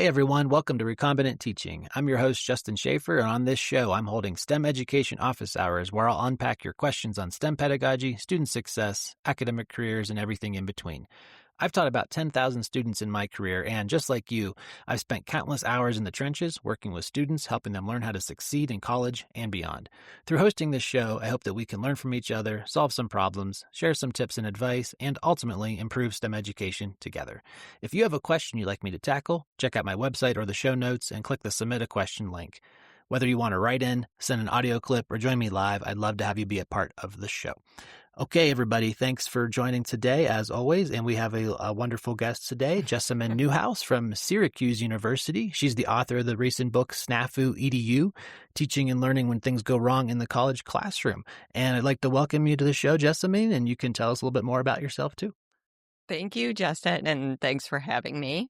Hey everyone, welcome to Recombinant Teaching. I'm your host, Justin Schaefer, and on this show, I'm holding STEM education office hours where I'll unpack your questions on STEM pedagogy, student success, academic careers, and everything in between. I've taught about 10,000 students in my career, and just like you, I've spent countless hours in the trenches working with students, helping them learn how to succeed in college and beyond. Through hosting this show, I hope that we can learn from each other, solve some problems, share some tips and advice, and ultimately improve STEM education together. If you have a question you'd like me to tackle, check out my website or the show notes and click the Submit a Question link. Whether you want to write in, send an audio clip, or join me live, I'd love to have you be a part of the show. Okay, everybody, thanks for joining today, as always, and we have a wonderful guest today, Jessamyn Neuhaus from Syracuse University. She's the author of the recent book, Snafu Edu, Teaching and Learning When Things Go Wrong in the College Classroom. And I'd like to welcome you to the show, Jessamyn, and you can tell us a little bit more about yourself, too. Thank you, Justin, and thanks for having me.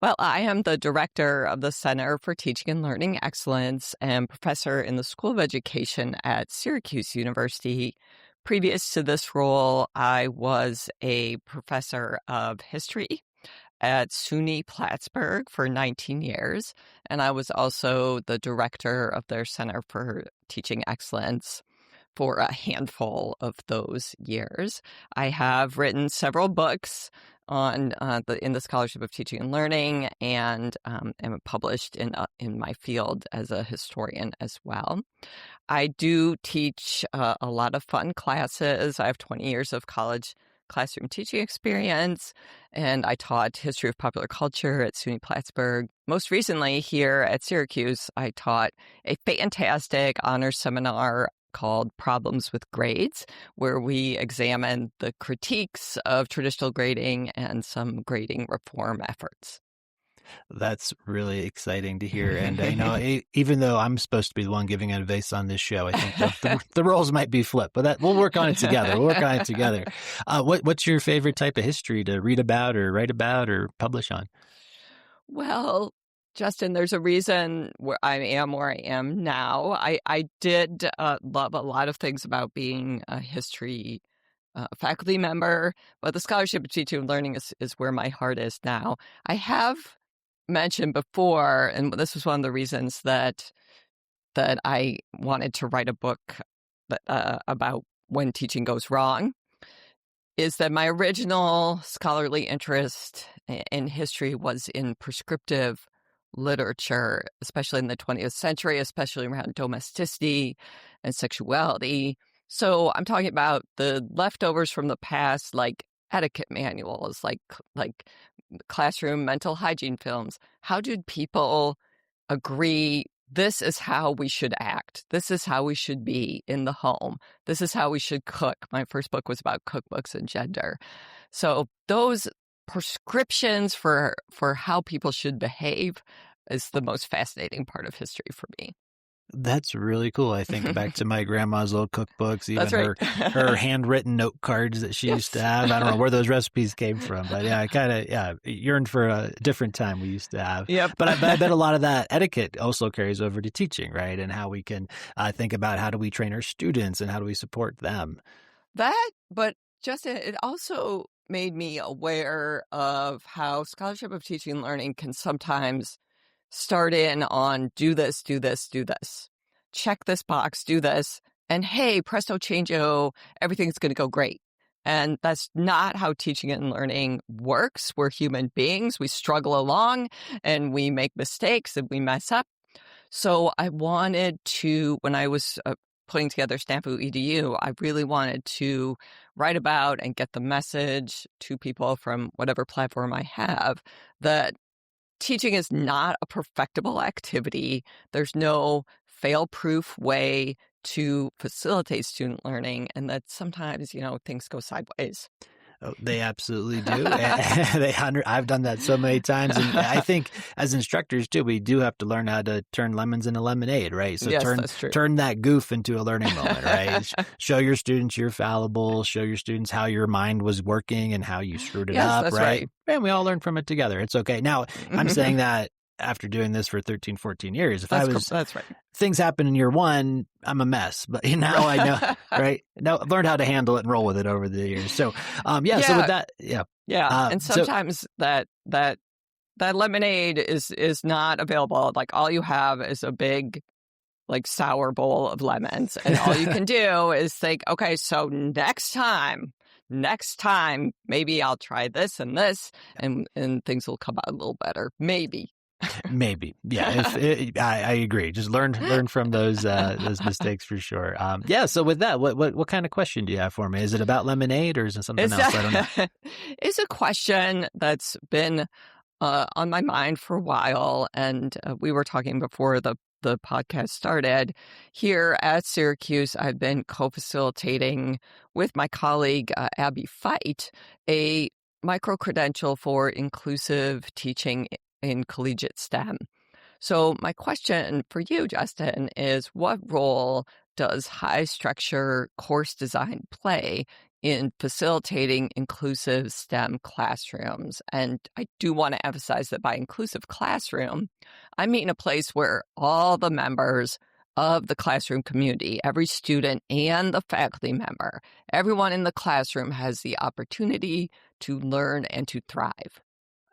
Well, I am the director of the Center for Teaching and Learning Excellence and professor in the School of Education at Syracuse University. Previous to this role, I was a professor of history at SUNY Plattsburgh for 19 years, and I was also the director of their Center for Teaching Excellence for a handful of those years. I have written several books on in the Scholarship of Teaching and Learning, and am published in my field as a historian as well. I do teach a lot of fun classes. I have 20 years of college classroom teaching experience, and I taught history of popular culture at SUNY Plattsburgh. Most recently here at Syracuse, I taught a fantastic honors seminar called Problems with Grades, where we examine the critiques of traditional grading and some grading reform efforts. That's really exciting to hear. And even though I'm supposed to be the one giving advice on this show, I think the roles might be flipped, but we'll work on it together. What's your favorite type of history to read about or write about or publish on? Well, Justin, there's a reason where I am now. I did love a lot of things about being a history faculty member, but the Scholarship of Teaching and Learning is where my heart is now. I have mentioned before, and this was one of the reasons that I wanted to write a book about when teaching goes wrong, is that my original scholarly interest in history was in prescriptive literature, especially in the 20th century, especially around domesticity and sexuality. So I'm talking about the leftovers from the past, like etiquette manuals, like classroom mental hygiene films. How did people agree this is how we should act? This is how we should be in the home. This is how we should cook. My first book was about cookbooks and gender. So those prescriptions for how people should behave is the most fascinating part of history for me. That's really cool. I think back to my grandma's old cookbooks, even right. her handwritten note cards that she used to have. I don't know where those recipes came from, but yeah, I kind of yearned for a different time we used to have. Yep. But I bet a lot of that etiquette also carries over to teaching, right? And how we can think about how do we train our students and how do we support them. But Justin, it also made me aware of how Scholarship of Teaching and Learning can sometimes start in on do this, check this box, do this, and hey, presto changeo, everything's going to go great. And that's not how teaching and learning works. We're human beings. We struggle along and we make mistakes and we mess up. So I wanted to, when I was putting together Snafu Edu, I really wanted to write about and get the message to people from whatever platform I have that teaching is not a perfectible activity. There's no fail-proof way to facilitate student learning, and that sometimes, things go sideways. Oh, they absolutely do. I've done that so many times. And I think as instructors, too, we do have to learn how to turn lemons into lemonade, right? So yes, that's true. Turn that goof into a learning moment, right? Show your students you're fallible. Show your students how your mind was working and how you screwed it up, that's right? And we all learn from it together. It's okay. Now, I'm saying that after doing this for 13, 14 years. That's right. Things happen in year one, I'm a mess. But now I know, right? Now I've learned how to handle it and roll with it over the years. So, so with that, and sometimes that that lemonade is not available. Like all you have is a big like sour bowl of lemons, and all you can do is think, okay, so next time, maybe I'll try this and this, and things will come out a little better. Maybe. Maybe. Yeah. I agree. Just learn from those mistakes for sure. Yeah. So with that, what kind of question do you have for me? Is it about lemonade or is it something else? I don't know. It's a question that's been on my mind for a while. And we were talking before the podcast started. Here at Syracuse, I've been co-facilitating with my colleague, Abby Feit, a micro-credential for inclusive teaching in collegiate STEM. So my question for you, Justin, is what role does high structure course design play in facilitating inclusive STEM classrooms? And I do want to emphasize that by inclusive classroom, I mean a place where all the members of the classroom community, every student and the faculty member, everyone in the classroom has the opportunity to learn and to thrive.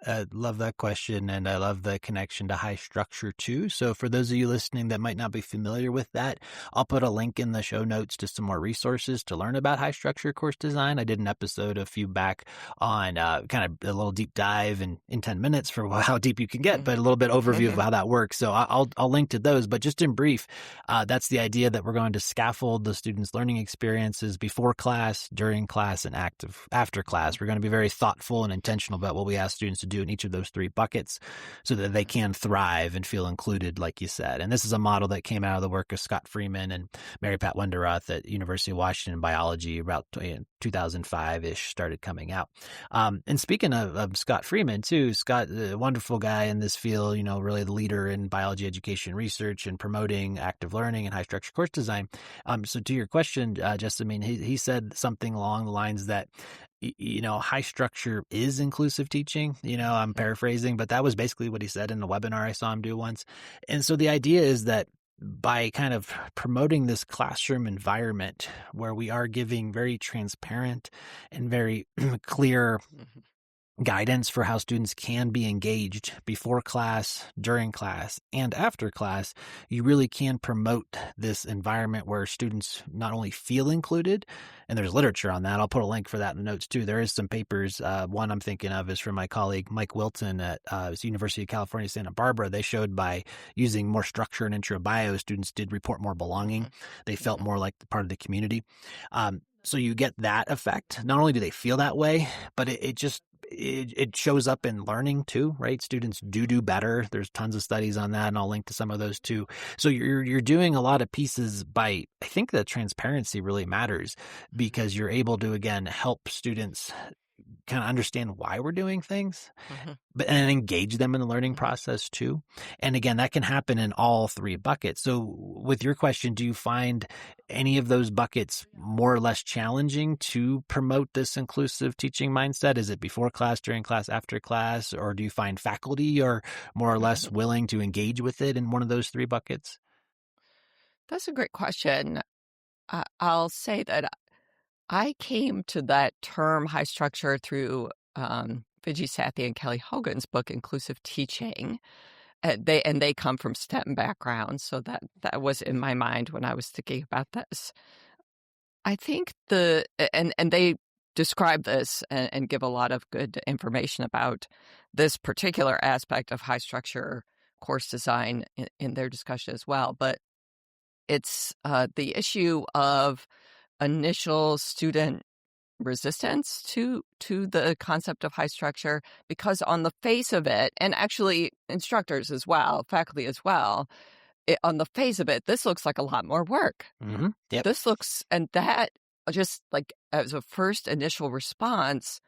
I love that question, and I love the connection to high structure too. So for those of you listening that might not be familiar with that, I'll put a link in the show notes to some more resources to learn about high structure course design. I did an episode a few back on kind of a little deep dive in 10 minutes for how deep you can get, but a little bit overview of how that works. So I'll link to those, but just in brief, that's the idea that we're going to scaffold the students' learning experiences before class, during class, and after class. We're going to be very thoughtful and intentional about what we ask students to do in each of those three buckets so that they can thrive and feel included, like you said. And this is a model that came out of the work of Scott Freeman and Mary Pat Wenderath at University of Washington Biology about 2005-ish started coming out. And speaking of Scott Freeman too, Scott, a wonderful guy in this field, really the leader in biology education research and promoting active learning and high structure course design. So to your question, Jessamyn, he said something along the lines that high structure is inclusive teaching. I'm paraphrasing, but that was basically what he said in a webinar I saw him do once. And so the idea is that by kind of promoting this classroom environment where we are giving very transparent and very clear guidance for how students can be engaged before class, during class, and after class, you really can promote this environment where students not only feel included, and there's literature on that. I'll put a link for that in the notes too. There is some papers. One I'm thinking of is from my colleague Mike Wilton at University of California, Santa Barbara. They showed by using more structure and intro bio, students did report more belonging. They felt more like part of the community. So you get that effect. Not only do they feel that way, but it shows up in learning too, right? Students do better. There's tons of studies on that, and I'll link to some of those too. So you're doing a lot of pieces by, I think that transparency really matters because you're able to, again, help students kind of understand why we're doing things, and engage them in the learning process too. And again, that can happen in all three buckets. So with your question, do you find any of those buckets more or less challenging to promote this inclusive teaching mindset? Is it before class, during class, after class, or do you find faculty are more or less willing to engage with it in one of those three buckets? That's a great question. I'll say that I came to that term high structure through Vijay Sathi and Kelly Hogan's book, Inclusive Teaching. They come from STEM backgrounds, so that was in my mind when I was thinking about this. I think and they describe this and give a lot of good information about this particular aspect of high structure course design in their discussion as well. But it's the issue of initial student resistance to the concept of high structure, because on the face of it, and actually instructors as well, faculty as well, on the face of it, this looks like a lot more work. Yep. This looks, and that just like as a first initial response,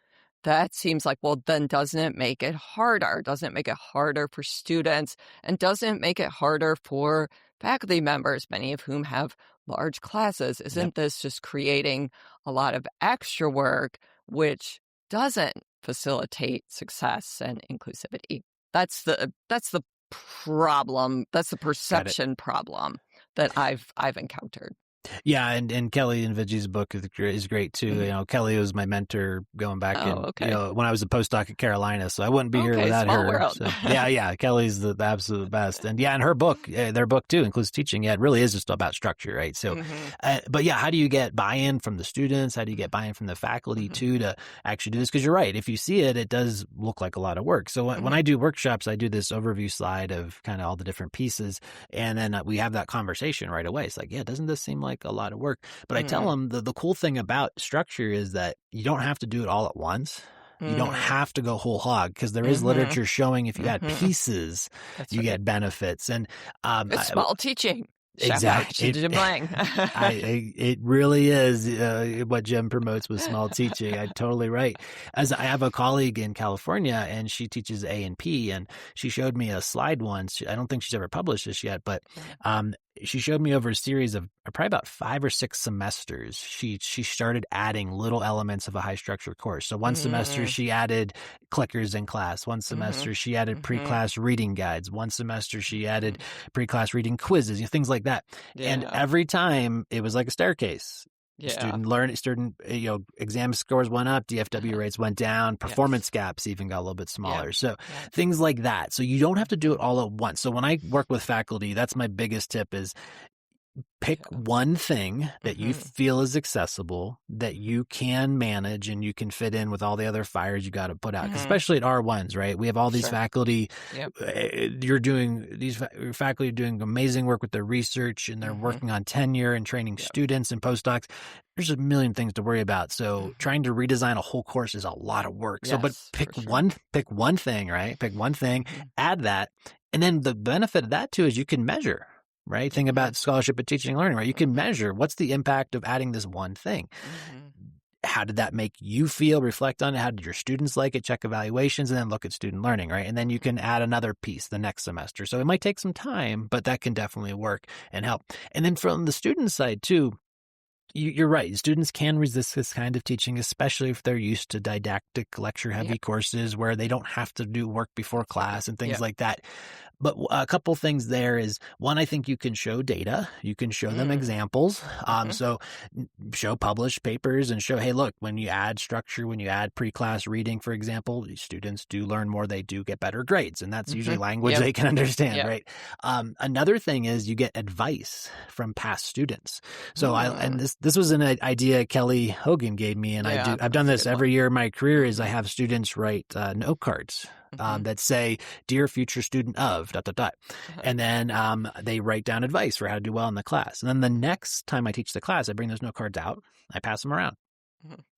that seems like, well, then doesn't it make it harder? Doesn't it make it harder for students? And doesn't it make it harder for faculty members, many of whom have large classes? Isn't this just creating a lot of extra work, which doesn't facilitate success and inclusivity? That's the problem. That's the perception problem that I've encountered. Yeah, and Kelly and Vigi's book is great too. You know, Kelly was my mentor going back Oh, okay. when I was a postdoc at Carolina, so I wouldn't be here without small her. world. So yeah, Kelly's the absolute best. And yeah, and her book, their book too, includes teaching. Yeah, it really is just about structure, right? So, but yeah, how do you get buy-in from the students? How do you get buy-in from the faculty too to actually do this? Because you're right, if you see it, it does look like a lot of work. So when I do workshops, I do this overview slide of kind of all the different pieces, and then we have that conversation right away. It's like, yeah, doesn't this seem like a lot of work? But I tell them the cool thing about structure is that you don't have to do it all at once. You don't have to go whole hog, because there is literature showing if you add pieces, you get benefits. And it's small teaching. Exactly. It really is what Jim promotes with small teaching. I'm totally right. As I have a colleague in California, and she teaches A and P, and she showed me a slide once. I don't think she's ever published this yet, but she showed me over a series of probably about 5 or 6 semesters. She started adding little elements of a high structure course. So one semester she added clickers in class. One semester she added pre-class reading guides. One semester she added pre-class reading quizzes, things like that. Yeah. And every time it was like a staircase. Yeah. Student exam scores went up, DFW rates went down, performance gaps even got a little bit smaller. So things like that. So you don't have to do it all at once. So when I work with faculty, that's my biggest tip is pick one thing that you feel is accessible, that you can manage, and you can fit in with all the other fires you got to put out, especially at R1s, right? We have all these faculty. Your faculty are doing amazing work with their research, and they're working on tenure and training students and postdocs. There's a million things to worry about. So trying to redesign a whole course is a lot of work. But pick one thing, right? Pick one thing, add that. And then the benefit of that too is you can measure. Right? Think about scholarship and teaching and learning, right? You can measure what's the impact of adding this one thing. How did that make you feel? Reflect on it. How did your students like it? Check evaluations, and then look at student learning, right? And then you can add another piece the next semester. So it might take some time, but that can definitely work and help. And then from the student side too, you're right. Students can resist this kind of teaching, especially if they're used to didactic lecture-heavy courses where they don't have to do work before class and things like that. But a couple things there is, one, I think you can show data. You can show them examples. So show published papers and show, hey, look, when you add structure, when you add pre-class reading, for example, students do learn more. They do get better grades. And that's usually language they can understand, right? Another thing is you get advice from past students. So this was an idea Kelly Hogan gave me, and I've done this every year in my career. Is I have students write note cards that say, "Dear future student of ... and then they write down advice for how to do well in the class. And then the next time I teach the class, I bring those note cards out, I pass them around.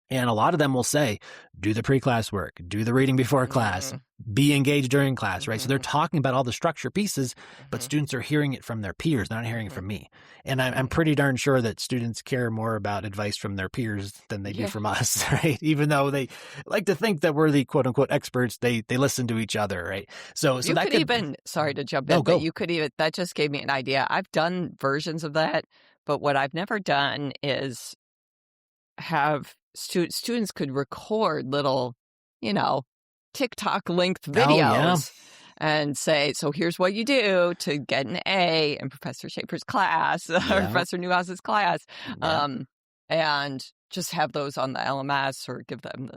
And a lot of them will say, do the pre-class work, do the reading before class, be engaged during class, right? So they're talking about all the structure pieces, but students are hearing it from their peers, not hearing it from me. And I'm pretty darn sure that students care more about advice from their peers than they do from us, right? Even though they like to think that we're the quote unquote experts, they listen to each other, right? So you that could even, sorry to jump in, but you could even, that just gave me an idea. I've done versions of that, but what I've never done is have students could record little, TikTok length videos and say, so here's what you do to get an A in Professor Schaefer's class or Professor Neuhaus's class. And just have those on the LMS or give them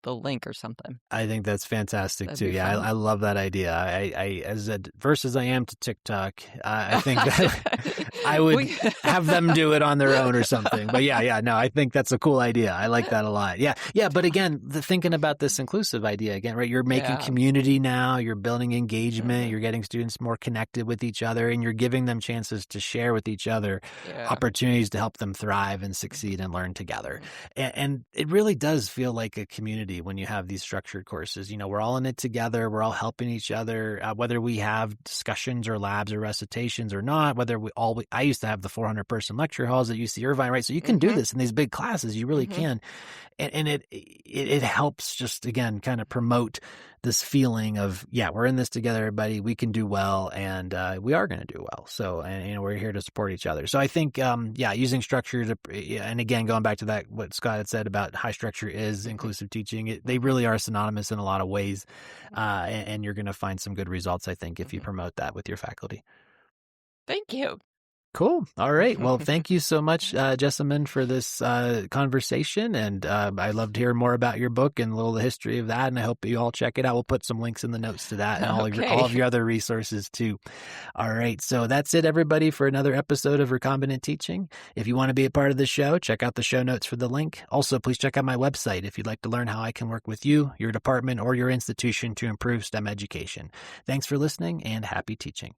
the link or something. I think that's fantastic too. Yeah, I love that idea. I as adverse as I am to TikTok, I think that I would have them do it on their own or something. But no, I think that's a cool idea. I like that a lot. Yeah. But again, thinking about this inclusive idea again, right? You're making community now. You're building engagement. You're getting students more connected with each other, and you're giving them chances to share with each other opportunities to help them thrive and succeed and learn together. And it really does feel like a community when you have these structured courses. We're all in it together. We're all helping each other, whether we have discussions or labs or recitations or not, I used to have the 400-person lecture halls at UC Irvine, right? So you can do this in these big classes. You really can. And it helps just, again, kind of promote this feeling of, we're in this together, everybody. We can do well, and we are going to do well. So, and we're here to support each other. So I think, using structure to, and again, going back to that, what Scott had said about high structure is inclusive teaching. They really are synonymous in a lot of ways, and you're going to find some good results, I think, if you promote that with your faculty. Thank you. Cool. All right. Well, thank you so much, Jessamyn, for this conversation. And I love to hear more about your book and a little of the history of that. And I hope you all check it out. We'll put some links in the notes to that and all of your other resources too. All right. So that's it, everybody, for another episode of Recombinant Teaching. If you want to be a part of the show, check out the show notes for the link. Also, please check out my website if you'd like to learn how I can work with you, your department, or your institution to improve STEM education. Thanks for listening and happy teaching.